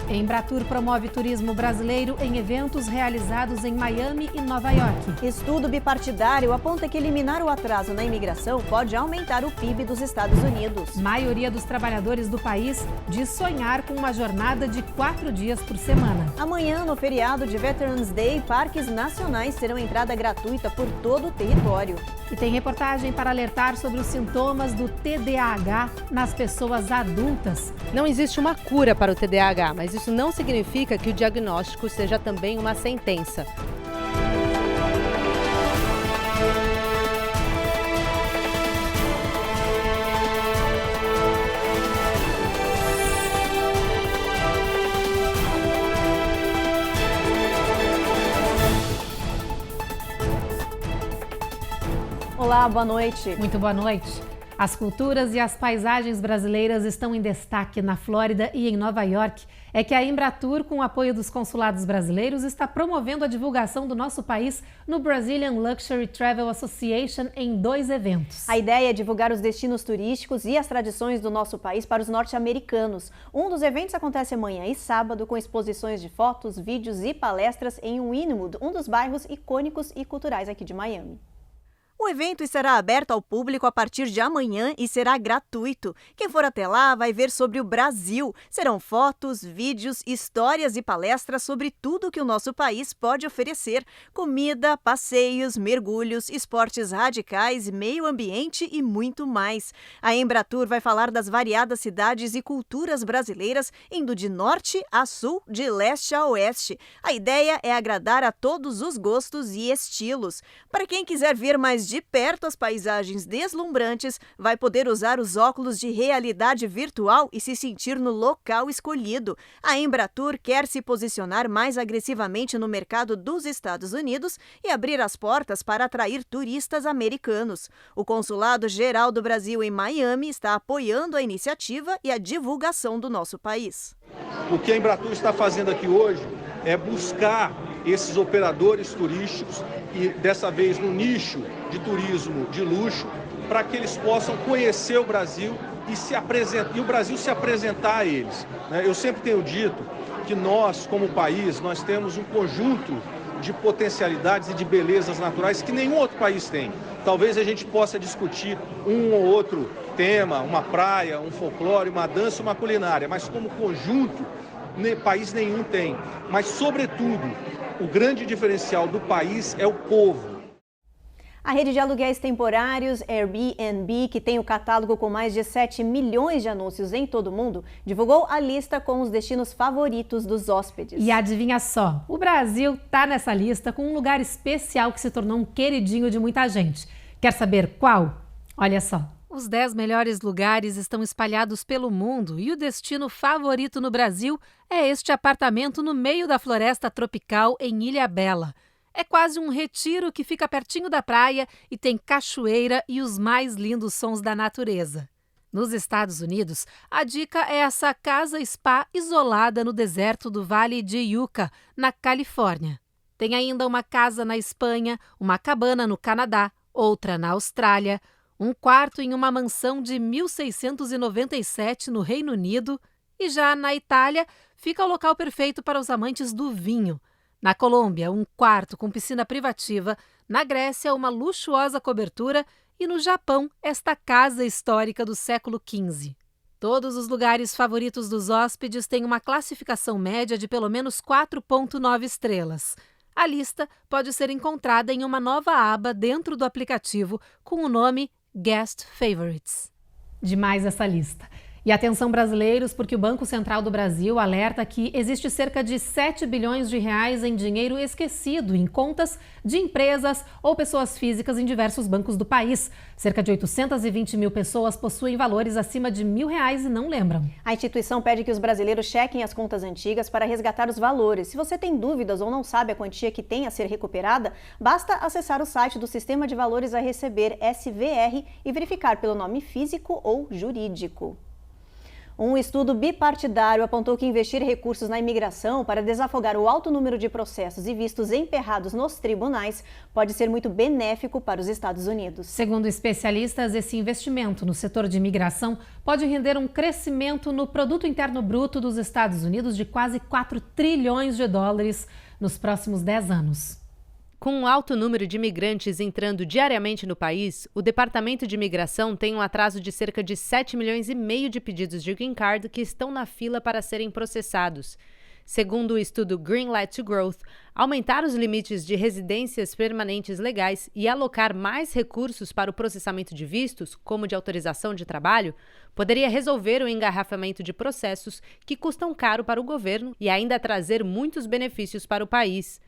Embratur promove turismo brasileiro em eventos realizados em Miami e Nova York. Estudo bipartidário aponta que eliminar o atraso na imigração pode aumentar o PIB dos Estados Unidos. Maioria dos trabalhadores do país diz sonhar com uma jornada de 4 dias por semana. Amanhã, no feriado de Veterans Day, parques nacionais terão entrada gratuita por todo o território. E tem reportagem para alertar sobre os sintomas do TDAH nas pessoas adultas. Não existe uma cura para o TDAH, mas isso não significa que o diagnóstico seja também uma sentença. Olá, boa noite. Muito boa noite. As culturas e as paisagens brasileiras estão em destaque na Flórida e em Nova York. É que a Embratur, com o apoio dos consulados brasileiros, está promovendo a divulgação do nosso país no Brazilian Luxury Travel Association em 2 eventos. A ideia é divulgar os destinos turísticos e as tradições do nosso país para os norte-americanos. Um dos eventos acontece amanhã e sábado, com exposições de fotos, vídeos e palestras em Wynwood, um dos bairros icônicos e culturais aqui de Miami. O evento estará aberto ao público a partir de amanhã e será gratuito. Quem for até lá vai ver sobre o Brasil. Serão fotos, vídeos, histórias e palestras sobre tudo que o nosso país pode oferecer. Comida, passeios, mergulhos, esportes radicais, meio ambiente e muito mais. A Embratur vai falar das variadas cidades e culturas brasileiras, indo de norte a sul, de leste a oeste. A ideia é agradar a todos os gostos e estilos. Para quem quiser ver mais de perto as paisagens deslumbrantes, vai poder usar os óculos de realidade virtual e se sentir no local escolhido. A Embratur quer se posicionar mais agressivamente no mercado dos Estados Unidos e abrir as portas para atrair turistas americanos. O Consulado Geral do Brasil em Miami está apoiando a iniciativa e a divulgação do nosso país. O que a Embratur está fazendo aqui hoje é buscar esses operadores turísticos e dessa vez no nicho de turismo de luxo, para que eles possam conhecer o Brasil e se apresentar, e o Brasil se apresentar a eles. Eu sempre tenho dito que nós, como país, nós temos um conjunto de potencialidades e de belezas naturais que nenhum outro país tem. Talvez a gente possa discutir um ou outro tema, uma praia, um folclore, uma dança, uma culinária, mas como conjunto, país nenhum tem. Mas, sobretudo, o grande diferencial do país é o povo. A rede de aluguéis temporários Airbnb, que tem o catálogo com mais de 7 milhões de anúncios em todo o mundo, divulgou a lista com os destinos favoritos dos hóspedes. E adivinha só, o Brasil tá nessa lista com um lugar especial que se tornou um queridinho de muita gente. Quer saber qual? Olha só. Os 10 melhores lugares estão espalhados pelo mundo e o destino favorito no Brasil é este apartamento no meio da floresta tropical em Ilhabela. É quase um retiro que fica pertinho da praia e tem cachoeira e os mais lindos sons da natureza. Nos Estados Unidos, a dica é essa casa-spa isolada no deserto do Vale de Yucca, na Califórnia. Tem ainda uma casa na Espanha, uma cabana no Canadá, outra na Austrália, um quarto em uma mansão de 1697 no Reino Unido e já na Itália fica o local perfeito para os amantes do vinho. Na Colômbia, um quarto com piscina privativa, na Grécia, uma luxuosa cobertura e no Japão, esta casa histórica do século XV. Todos os lugares favoritos dos hóspedes têm uma classificação média de pelo menos 4,9 estrelas. A lista pode ser encontrada em uma nova aba dentro do aplicativo com o nome Guest Favorites. Demais essa lista. E atenção brasileiros, porque o Banco Central do Brasil alerta que existe cerca de 7 bilhões de reais em dinheiro esquecido em contas de empresas ou pessoas físicas em diversos bancos do país. Cerca de 820 mil pessoas possuem valores acima de R$1.000 e não lembram. A instituição pede que os brasileiros chequem as contas antigas para resgatar os valores. Se você tem dúvidas ou não sabe a quantia que tem a ser recuperada, basta acessar o site do Sistema de Valores a Receber, SVR, e verificar pelo nome físico ou jurídico. Um estudo bipartidário apontou que investir recursos na imigração para desafogar o alto número de processos e vistos emperrados nos tribunais pode ser muito benéfico para os Estados Unidos. Segundo especialistas, esse investimento no setor de imigração pode render um crescimento no Produto Interno Bruto dos Estados Unidos de quase 4 trilhões de dólares nos próximos 10 anos. Com um alto número de imigrantes entrando diariamente no país, o Departamento de Imigração tem um atraso de cerca de 7,5 milhões de pedidos de Green Card que estão na fila para serem processados. Segundo o estudo Greenlight to Growth, aumentar os limites de residências permanentes legais e alocar mais recursos para o processamento de vistos, como de autorização de trabalho, poderia resolver o engarrafamento de processos que custam caro para o governo e ainda trazer muitos benefícios para o país.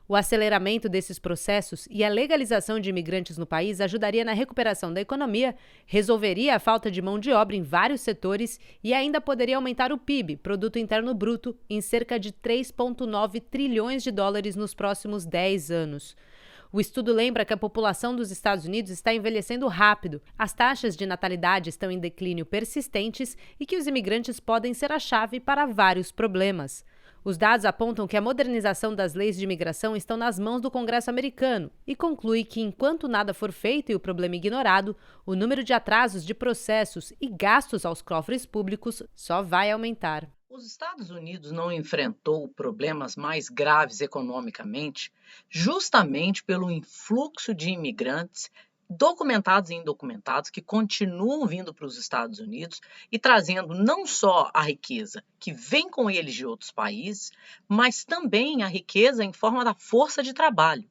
O aceleramento desses processos e a legalização de imigrantes no país ajudaria na recuperação da economia, resolveria a falta de mão de obra em vários setores e ainda poderia aumentar o PIB, Produto Interno Bruto, em cerca de 3,9 trilhões de dólares nos próximos 10 anos. O estudo lembra que a população dos Estados Unidos está envelhecendo rápido, as taxas de natalidade estão em declínio persistentes e que os imigrantes podem ser a chave para vários problemas. Os dados apontam que a modernização das leis de imigração estão nas mãos do Congresso americano e conclui que, enquanto nada for feito e o problema ignorado, o número de atrasos de processos e gastos aos cofres públicos só vai aumentar. Os Estados Unidos não enfrentou problemas mais graves economicamente justamente pelo influxo de imigrantes documentados e indocumentados que continuam vindo para os Estados Unidos e trazendo não só a riqueza que vem com eles de outros países, mas também a riqueza em forma da força de trabalho.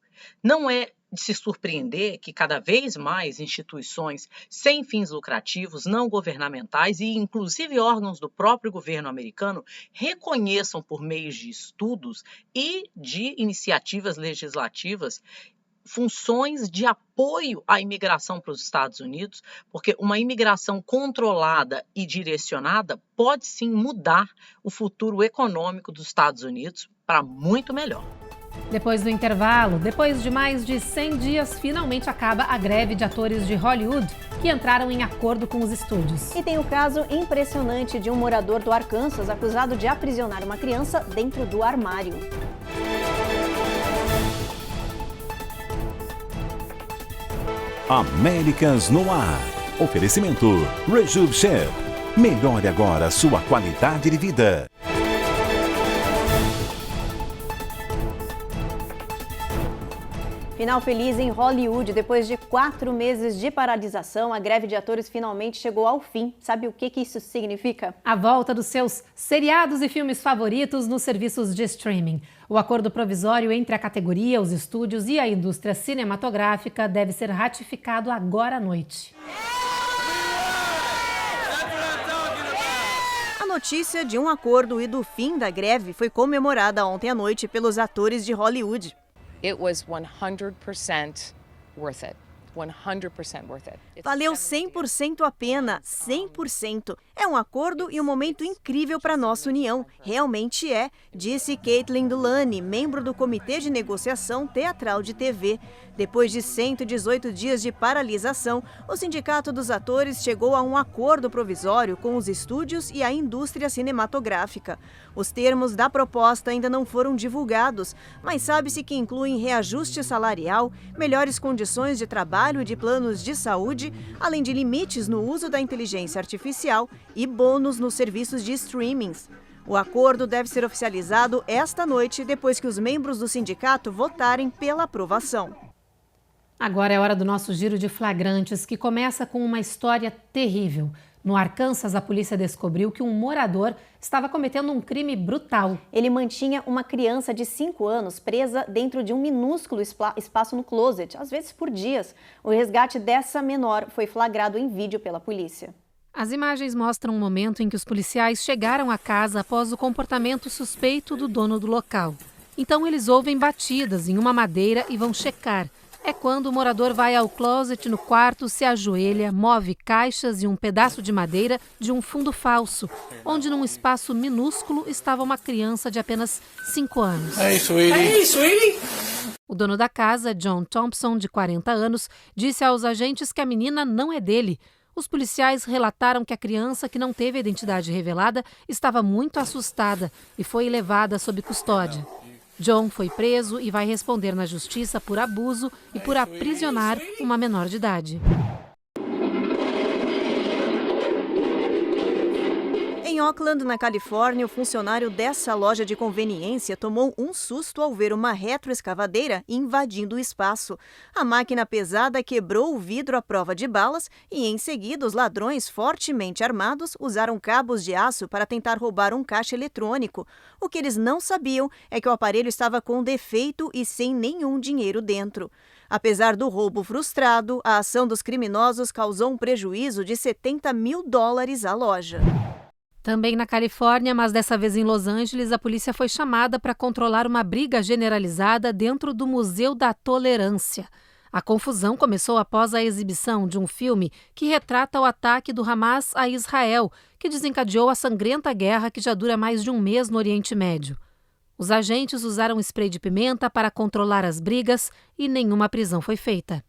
Não é de se surpreender que cada vez mais instituições sem fins lucrativos, não governamentais e inclusive órgãos do próprio governo americano reconheçam por meio de estudos e de iniciativas legislativas funções de apoio à imigração para os Estados Unidos, porque uma imigração controlada e direcionada pode sim mudar o futuro econômico dos Estados Unidos para muito melhor. Depois do intervalo, depois de mais de 100 dias, finalmente acaba a greve de atores de Hollywood, que entraram em acordo com os estúdios. E tem o caso impressionante de um morador do Arkansas acusado de aprisionar uma criança dentro do armário. Américas no ar. Oferecimento Rejuve Chef. Melhore agora sua qualidade de vida. Final feliz em Hollywood. Depois de 4 meses de paralisação, a greve de atores finalmente chegou ao fim. Sabe o que isso significa? A volta dos seus seriados e filmes favoritos nos serviços de streaming. O acordo provisório entre a categoria, os estúdios e a indústria cinematográfica deve ser ratificado agora à noite. A notícia de um acordo e do fim da greve foi comemorada ontem à noite pelos atores de Hollywood. It was 100% worth it. 100% worth it. Valeu 100% a pena, 100%. É um acordo e um momento incrível para nossa união. Realmente é, disse Caitlin Dulany, membro do Comitê de Negociação Teatral de TV. Depois de 118 dias de paralisação, o Sindicato dos Atores chegou a um acordo provisório com os estúdios e a indústria cinematográfica. Os termos da proposta ainda não foram divulgados, mas sabe-se que incluem reajuste salarial, melhores condições de trabalho e de planos de saúde, além de limites no uso da inteligência artificial e bônus nos serviços de streamings. O acordo deve ser oficializado esta noite, depois que os membros do sindicato votarem pela aprovação. Agora é hora do nosso giro de flagrantes, que começa com uma história terrível. No Arkansas, a polícia descobriu que um morador estava cometendo um crime brutal. Ele mantinha uma criança de 5 anos presa dentro de um minúsculo espaço no closet, às vezes por dias. O resgate dessa menor foi flagrado em vídeo pela polícia. As imagens mostram um momento em que os policiais chegaram à casa após o comportamento suspeito do dono do local. Então eles ouvem batidas em uma madeira e vão checar. É quando o morador vai ao closet no quarto, se ajoelha, move caixas e um pedaço de madeira de um fundo falso, onde num espaço minúsculo estava uma criança de apenas 5 anos. Hey, sweetie. Hey, sweetie. O dono da casa, John Thompson, de 40 anos, disse aos agentes que a menina não é dele. Os policiais relataram que a criança, que não teve a identidade revelada, estava muito assustada e foi levada sob custódia. John foi preso e vai responder na justiça por abuso e por aprisionar uma menor de idade. Em Oakland, na Califórnia, o funcionário dessa loja de conveniência tomou um susto ao ver uma retroescavadeira invadindo o espaço. A máquina pesada quebrou o vidro à prova de balas e, em seguida, os ladrões fortemente armados usaram cabos de aço para tentar roubar um caixa eletrônico. O que eles não sabiam é que o aparelho estava com defeito e sem nenhum dinheiro dentro. Apesar do roubo frustrado, a ação dos criminosos causou um prejuízo de $70 mil à loja. Também na Califórnia, mas dessa vez em Los Angeles, a polícia foi chamada para controlar uma briga generalizada dentro do Museu da Tolerância. A confusão começou após a exibição de um filme que retrata o ataque do Hamas a Israel, que desencadeou a sangrenta guerra que já dura mais de um mês no Oriente Médio. Os agentes usaram spray de pimenta para controlar as brigas e nenhuma prisão foi feita.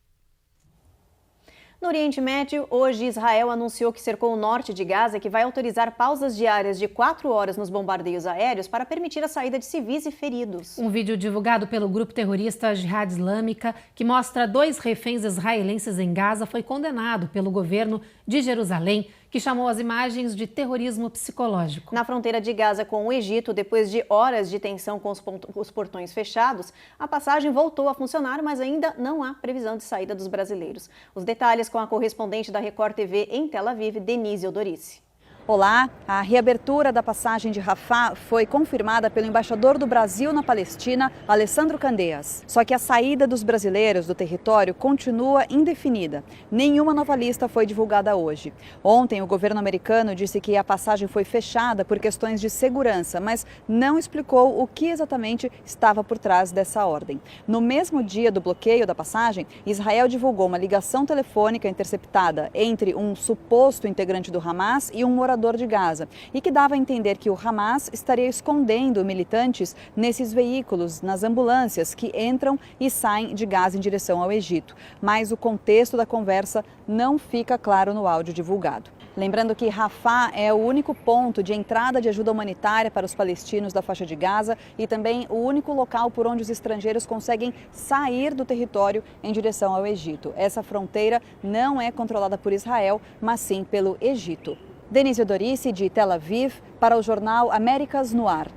No Oriente Médio, hoje Israel anunciou que cercou o norte de Gaza, que vai autorizar pausas diárias de 4 horas nos bombardeios aéreos para permitir a saída de civis e feridos. Um vídeo divulgado pelo grupo terrorista Jihad Islâmica, que mostra 2 reféns israelenses em Gaza, foi condenado pelo governo de Jerusalém, que chamou as imagens de terrorismo psicológico. Na fronteira de Gaza com o Egito, depois de horas de tensão com os portões fechados, a passagem voltou a funcionar, mas ainda não há previsão de saída dos brasileiros. Os detalhes com a correspondente da Record TV em Tel Aviv, Denise Eudorice. Olá, a reabertura da passagem de Rafah foi confirmada pelo embaixador do Brasil na Palestina, Alessandro Candeias. Só que a saída dos brasileiros do território continua indefinida. Nenhuma nova lista foi divulgada hoje. Ontem, o governo americano disse que a passagem foi fechada por questões de segurança, mas não explicou o que exatamente estava por trás dessa ordem. No mesmo dia do bloqueio da passagem, Israel divulgou uma ligação telefônica interceptada entre um suposto integrante do Hamas e um morador de Gaza, e que dava a entender que o Hamas estaria escondendo militantes nesses veículos, nas ambulâncias que entram e saem de Gaza em direção ao Egito. Mas o contexto da conversa não fica claro no áudio divulgado. Lembrando que Rafah é o único ponto de entrada de ajuda humanitária para os palestinos da faixa de Gaza e também o único local por onde os estrangeiros conseguem sair do território em direção ao Egito. Essa fronteira não é controlada por Israel, mas sim pelo Egito. Denise Eudorice, de Tel Aviv, para o jornal Américas no Ar.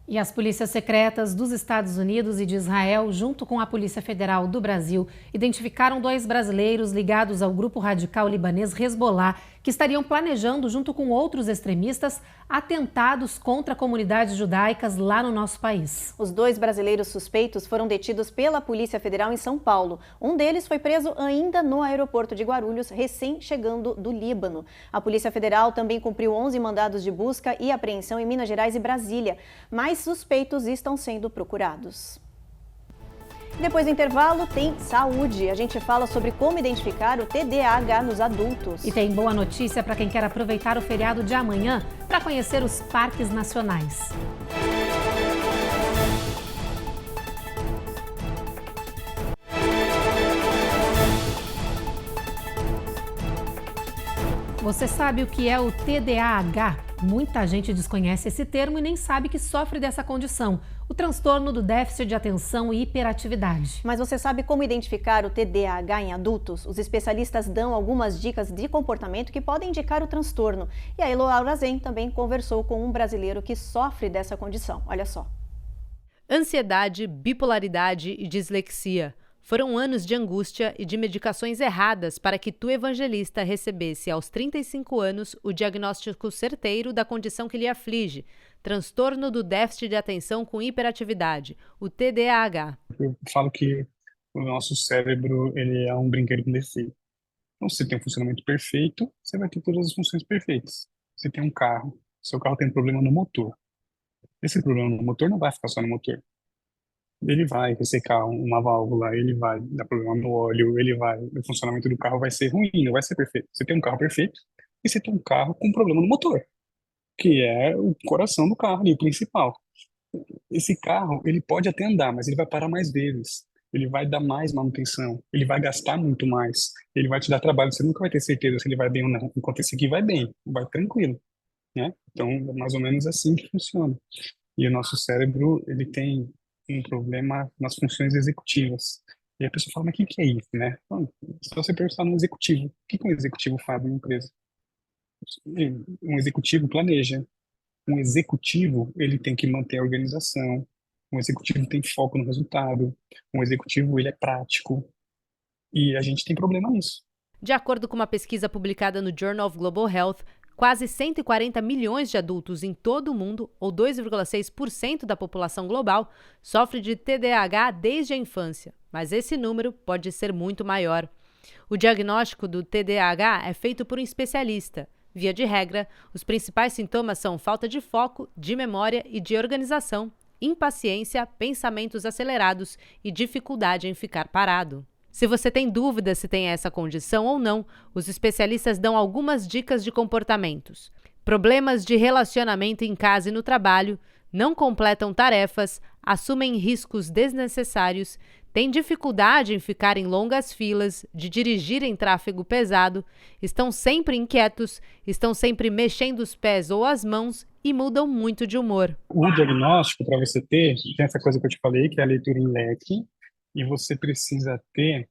E as polícias secretas dos Estados Unidos e de Israel, junto com a Polícia Federal do Brasil, identificaram 2 brasileiros ligados ao grupo radical libanês Hezbollah, que estariam planejando, junto com outros extremistas, atentados contra comunidades judaicas lá no nosso país. Os 2 brasileiros suspeitos foram detidos pela Polícia Federal em São Paulo. Um deles foi preso ainda no aeroporto de Guarulhos, recém-chegando do Líbano. A Polícia Federal também cumpriu 11 mandados de busca e apreensão em Minas Gerais e Brasília. Mais suspeitos estão sendo procurados. Depois do intervalo, tem saúde. A gente fala sobre como identificar o TDAH nos adultos. E tem boa notícia para quem quer aproveitar o feriado de amanhã para conhecer os parques nacionais. Você sabe o que é o TDAH? Muita gente desconhece esse termo e nem sabe que sofre dessa condição, o transtorno do déficit de atenção e hiperatividade. Mas você sabe como identificar o TDAH em adultos? Os especialistas dão algumas dicas de comportamento que podem indicar o transtorno. E a Eloá Urazen também conversou com um brasileiro que sofre dessa condição. Olha só. Ansiedade, bipolaridade e dislexia. Foram anos de angústia e de medicações erradas para que tu, evangelista, recebesse aos 35 anos o diagnóstico certeiro da condição que lhe aflige, transtorno do déficit de atenção com hiperatividade, o TDAH. Eu falo que o nosso cérebro ele é um brinquedo com defeito. Então, se você tem um funcionamento perfeito, você vai ter todas as funções perfeitas. Você tem um carro, seu carro tem um problema no motor. Esse problema no motor não vai ficar só no motor. Ele vai ressecar uma válvula, ele vai dar problema no óleo, o funcionamento do carro vai ser ruim, não vai ser perfeito. Você tem um carro perfeito e você tem um carro com problema no motor, que é o coração do carro ali, o principal. Esse carro, ele pode até andar, mas ele vai parar mais vezes. ele vai dar mais manutenção, ele vai gastar muito mais, ele vai te dar trabalho, você nunca vai ter certeza se ele vai bem ou não, enquanto esse aqui vai bem, vai tranquilo, né? Então, é mais ou menos assim que funciona. E o nosso cérebro, ele tem um problema nas funções executivas. E a pessoa fala, mas o que é isso, né? Bom, se você pensar no executivo, o que um executivo faz em uma empresa? Um executivo planeja. Um executivo, ele tem que manter a organização. Um executivo tem foco no resultado. Um executivo, ele é prático. E a gente tem problema nisso. De acordo com uma pesquisa publicada no Journal of Global Health, quase 140 milhões de adultos em todo o mundo, ou 2,6% da população global, sofre de TDAH desde a infância, mas esse número pode ser muito maior. O diagnóstico do TDAH é feito por um especialista. Via de regra, os principais sintomas são falta de foco, de memória e de organização, impaciência, pensamentos acelerados e dificuldade em ficar parado. Se você tem dúvida se tem essa condição ou não, os especialistas dão algumas dicas de comportamentos. Problemas de relacionamento em casa e no trabalho, não completam tarefas, assumem riscos desnecessários, têm dificuldade em ficar em longas filas, de dirigir em tráfego pesado, estão sempre inquietos, estão sempre mexendo os pés ou as mãos e mudam muito de humor. O diagnóstico, para você ter, tem essa coisa que eu te falei, que é a leitura em leque, e você precisa ter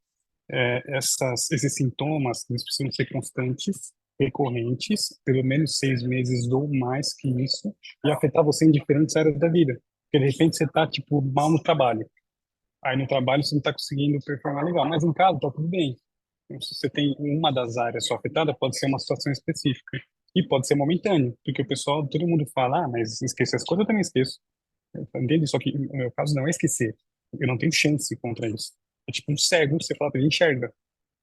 esses sintomas, eles precisam ser constantes, recorrentes, pelo menos 6 meses ou mais que isso, e afetar você em diferentes áreas da vida. Porque de repente você está mal no trabalho. Aí no trabalho você não está conseguindo performar legal, mas em casa está tudo bem. Então, se você tem uma das áreas só afetada, pode ser uma situação específica. E pode ser momentâneo, porque o pessoal, todo mundo fala, mas esquecer as coisas eu também esqueço. Entende? Só que no meu caso não é esquecer. Eu não tenho chance contra isso. É tipo um cego, você fala pra ele, enxerga.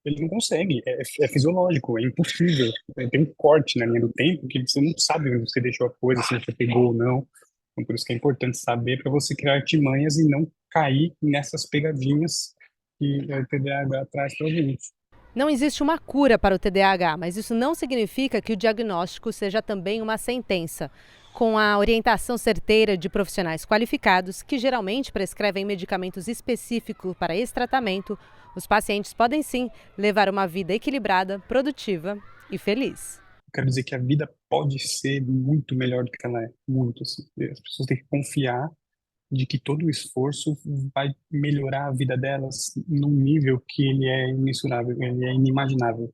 Ele não consegue, é fisiológico, é impossível. Tem um corte na linha do tempo que você não sabe onde você deixou a coisa, se você pegou ou não. Então, por isso que é importante saber para você criar artimanhas e não cair nessas pegadinhas que o TDAH traz pra gente. Não existe uma cura para o TDAH, mas isso não significa que o diagnóstico seja também uma sentença. Com a orientação certeira de profissionais qualificados, que geralmente prescrevem medicamentos específicos para esse tratamento, os pacientes podem sim levar uma vida equilibrada, produtiva e feliz. Quero dizer que a vida pode ser muito melhor do que ela é, muito. Assim. As pessoas têm que confiar de que todo o esforço vai melhorar a vida delas num nível que ele é imensurável, ele é inimaginável.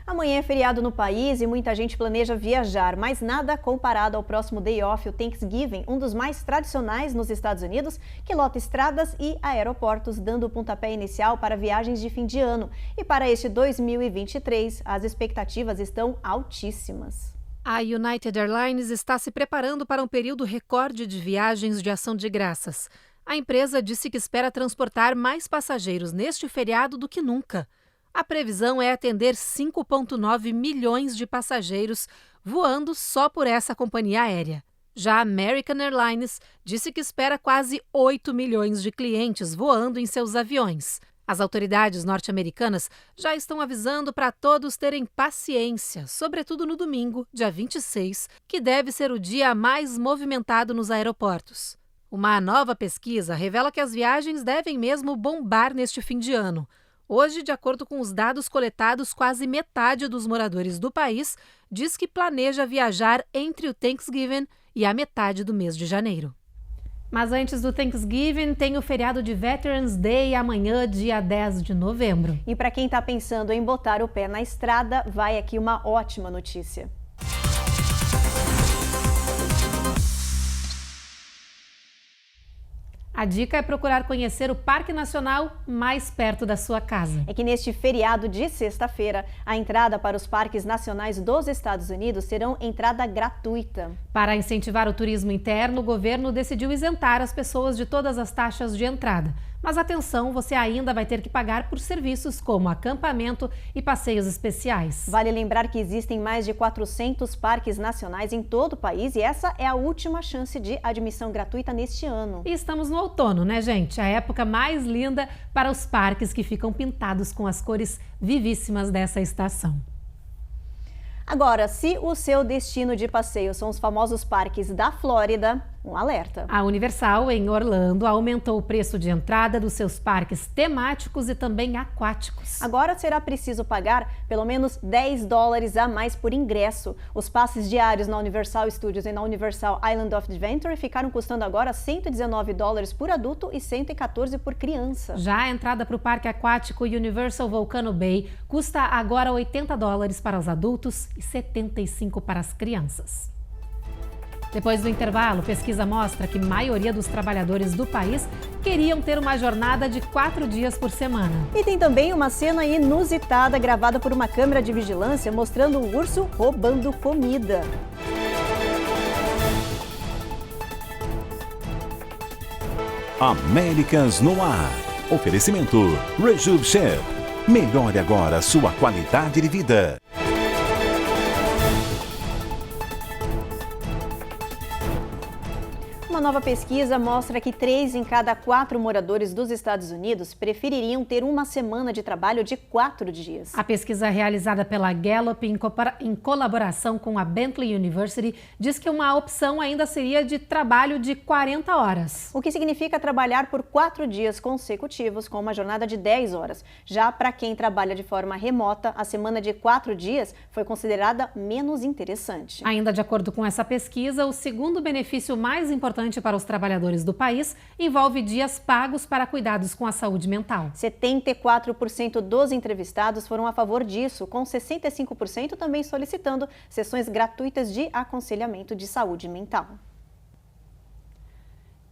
Amanhã é feriado no país e muita gente planeja viajar, mas nada comparado ao próximo Day Off, o Thanksgiving, um dos mais tradicionais nos Estados Unidos, que lota estradas e aeroportos, dando o pontapé inicial para viagens de fim de ano. E para este 2023, as expectativas estão altíssimas. A United Airlines está se preparando para um período recorde de viagens de ação de graças. A empresa disse que espera transportar mais passageiros neste feriado do que nunca. A previsão é atender 5,9 milhões de passageiros voando só por essa companhia aérea. Já a American Airlines disse que espera quase 8 milhões de clientes voando em seus aviões. As autoridades norte-americanas já estão avisando para todos terem paciência, sobretudo no domingo, dia 26, que deve ser o dia mais movimentado nos aeroportos. Uma nova pesquisa revela que as viagens devem mesmo bombar neste fim de ano. Hoje, de acordo com os dados coletados, quase metade dos moradores do país diz que planeja viajar entre o Thanksgiving e a metade do mês de janeiro. Mas antes do Thanksgiving, tem o feriado de Veterans Day amanhã, dia 10 de novembro. E para quem está pensando em botar o pé na estrada, vai aqui uma ótima notícia. A dica é procurar conhecer o Parque Nacional mais perto da sua casa. É que neste feriado de sexta-feira, a entrada para os parques nacionais dos Estados Unidos serão entrada gratuita. Para incentivar o turismo interno, o governo decidiu isentar as pessoas de todas as taxas de entrada. Mas atenção, você ainda vai ter que pagar por serviços como acampamento e passeios especiais. Vale lembrar que existem mais de 400 parques nacionais em todo o país e essa é a última chance de admissão gratuita neste ano. E estamos no outono, né, gente? A época mais linda para os parques que ficam pintados com as cores vivíssimas dessa estação. Agora, se o seu destino de passeio são os famosos parques da Flórida, Um alerta. A Universal, em Orlando, aumentou o preço de entrada dos seus parques temáticos e também aquáticos. Agora será preciso pagar pelo menos $10 a mais por ingresso. Os passes diários na Universal Studios e na Universal Island of Adventure ficaram custando agora $119 por adulto e $114 por criança. Já a entrada para o parque aquático Universal Volcano Bay custa agora $80 para os adultos e $75 para as crianças. Depois do intervalo, pesquisa mostra que a maioria dos trabalhadores do país queriam ter uma jornada de 4 dias por semana. E tem também uma cena inusitada gravada por uma câmera de vigilância mostrando um urso roubando comida. Américas no ar. Oferecimento Rejuve Chef. Melhore agora sua qualidade de vida. Uma nova pesquisa mostra que 3 em cada 4 moradores dos Estados Unidos prefeririam ter uma semana de trabalho de 4 dias. A pesquisa realizada pela Gallup em colaboração com a Bentley University diz que uma opção ainda seria de trabalho de 40 horas. O que significa trabalhar por 4 dias consecutivos com uma jornada de 10 horas. Já para quem trabalha de forma remota, a semana de 4 dias foi considerada menos interessante. Ainda de acordo com essa pesquisa, o segundo benefício mais importante para os trabalhadores do país envolve dias pagos para cuidados com a saúde mental. 74% dos entrevistados foram a favor disso, com 65% também solicitando sessões gratuitas de aconselhamento de saúde mental.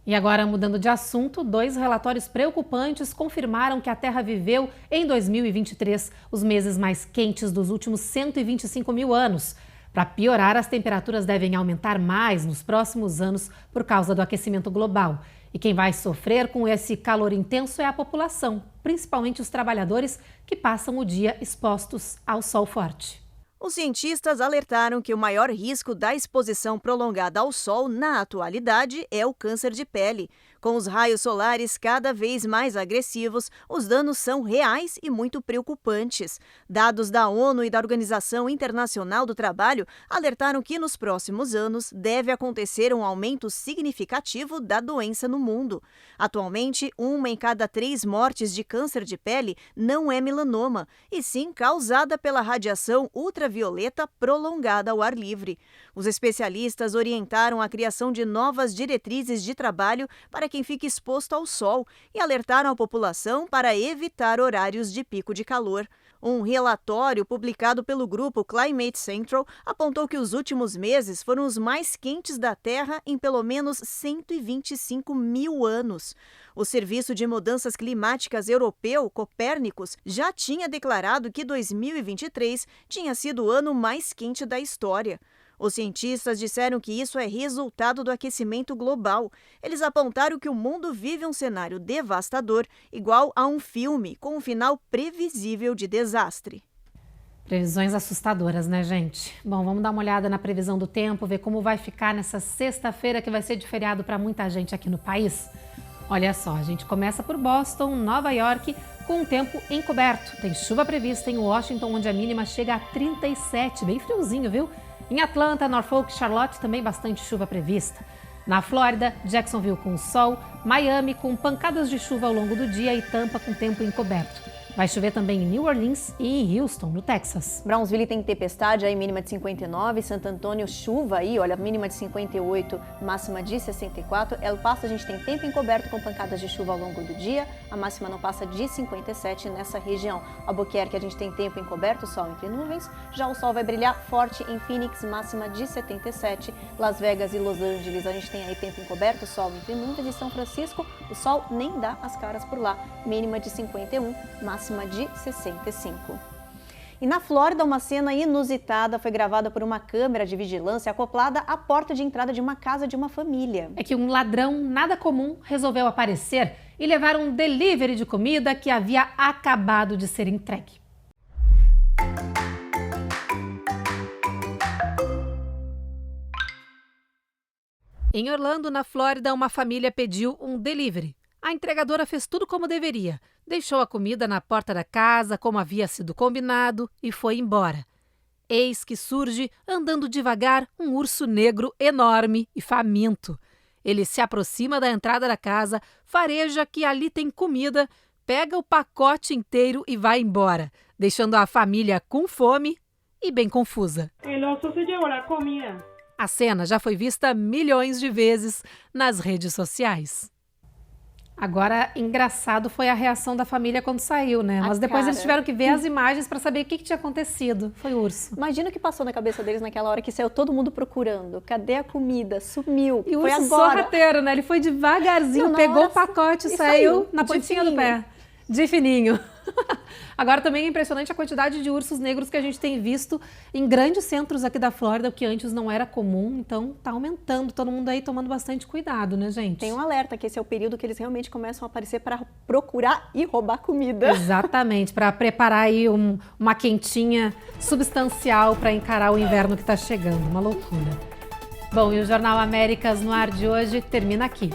E agora, mudando de assunto, 2 relatórios preocupantes confirmaram que a Terra viveu, em 2023, os meses mais quentes dos últimos 125 mil anos. Para piorar, as temperaturas devem aumentar mais nos próximos anos por causa do aquecimento global. E quem vai sofrer com esse calor intenso é a população, principalmente os trabalhadores que passam o dia expostos ao sol forte. Os cientistas alertaram que o maior risco da exposição prolongada ao sol na atualidade é o câncer de pele. Com os raios solares cada vez mais agressivos, os danos são reais e muito preocupantes. Dados da ONU e da Organização Internacional do Trabalho alertaram que nos próximos anos deve acontecer um aumento significativo da doença no mundo. Atualmente, 1 em cada 3 mortes de câncer de pele não é melanoma, e sim causada pela radiação ultravioleta prolongada ao ar livre. Os especialistas orientaram a criação de novas diretrizes de trabalho para quem fica exposto ao sol e alertaram a população para evitar horários de pico de calor. Um relatório publicado pelo grupo Climate Central apontou que os últimos meses foram os mais quentes da Terra em pelo menos 125 mil anos. O Serviço de Mudanças Climáticas Europeu, Copérnicos, já tinha declarado que 2023 tinha sido o ano mais quente da história. Os cientistas disseram que isso é resultado do aquecimento global. Eles apontaram que o mundo vive um cenário devastador, igual a um filme, com um final previsível de desastre. Previsões assustadoras, né, gente? Bom, vamos dar uma olhada na previsão do tempo, ver como vai ficar nessa sexta-feira, que vai ser de feriado para muita gente aqui no país. Olha só, a gente começa por Boston, Nova York, com um tempo encoberto. Tem chuva prevista em Washington, onde a mínima chega a 37, bem friozinho, viu? Em Atlanta, Norfolk, Charlotte, também bastante chuva prevista. Na Flórida, Jacksonville com sol, Miami com pancadas de chuva ao longo do dia e Tampa com tempo encoberto. Vai chover também em New Orleans e em Houston, no Texas. Brownsville tem tempestade, aí mínima de 59. Santo Antônio, chuva aí, olha, mínima de 58, máxima de 64. El Paso, a gente tem tempo encoberto com pancadas de chuva ao longo do dia. A máxima não passa de 57 nessa região. Albuquerque, a gente tem tempo encoberto, sol entre nuvens. Já o sol vai brilhar forte em Phoenix, máxima de 77. Las Vegas e Los Angeles, a gente tem aí tempo encoberto, sol entre nuvens. E São Francisco, o sol nem dá as caras por lá. Mínima de 51, máxima de 65. E na Flórida, uma cena inusitada foi gravada por uma câmera de vigilância acoplada à porta de entrada de uma casa de uma família. É que um ladrão nada comum resolveu aparecer e levar um delivery de comida que havia acabado de ser entregue. Em Orlando, na Flórida, uma família pediu um delivery. A entregadora fez tudo como deveria, deixou a comida na porta da casa, como havia sido combinado, e foi embora. Eis que surge, andando devagar, um urso negro enorme e faminto. Ele se aproxima da entrada da casa, fareja que ali tem comida, pega o pacote inteiro e vai embora, deixando a família com fome e bem confusa. A cena já foi vista milhões de vezes nas redes sociais. Agora, engraçado foi a reação da família quando saiu, né? Mas depois eles tiveram que ver as imagens para saber o que tinha acontecido. Foi o urso. Imagina o que passou na cabeça deles naquela hora que saiu todo mundo procurando. Cadê a comida? Sumiu. E o foi urso agora. sorrateiro, né? Ele foi devagarzinho, pegou o pacote e saiu na pontinha do pé. De fininho. Agora também é impressionante a quantidade de ursos negros que a gente tem visto em grandes centros aqui da Flórida, o que antes não era comum, então tá aumentando, todo mundo aí tomando bastante cuidado, né, gente? Tem um alerta que esse é o período que eles realmente começam a aparecer para procurar e roubar comida. Exatamente, para preparar aí uma quentinha substancial para encarar o inverno que tá chegando, uma loucura. Bom, e o Jornal Américas no ar de hoje termina aqui.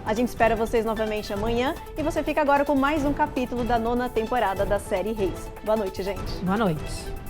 A gente espera vocês novamente amanhã e você fica agora com mais um capítulo da 9ª temporada da série Reis. Boa noite, gente. Boa noite.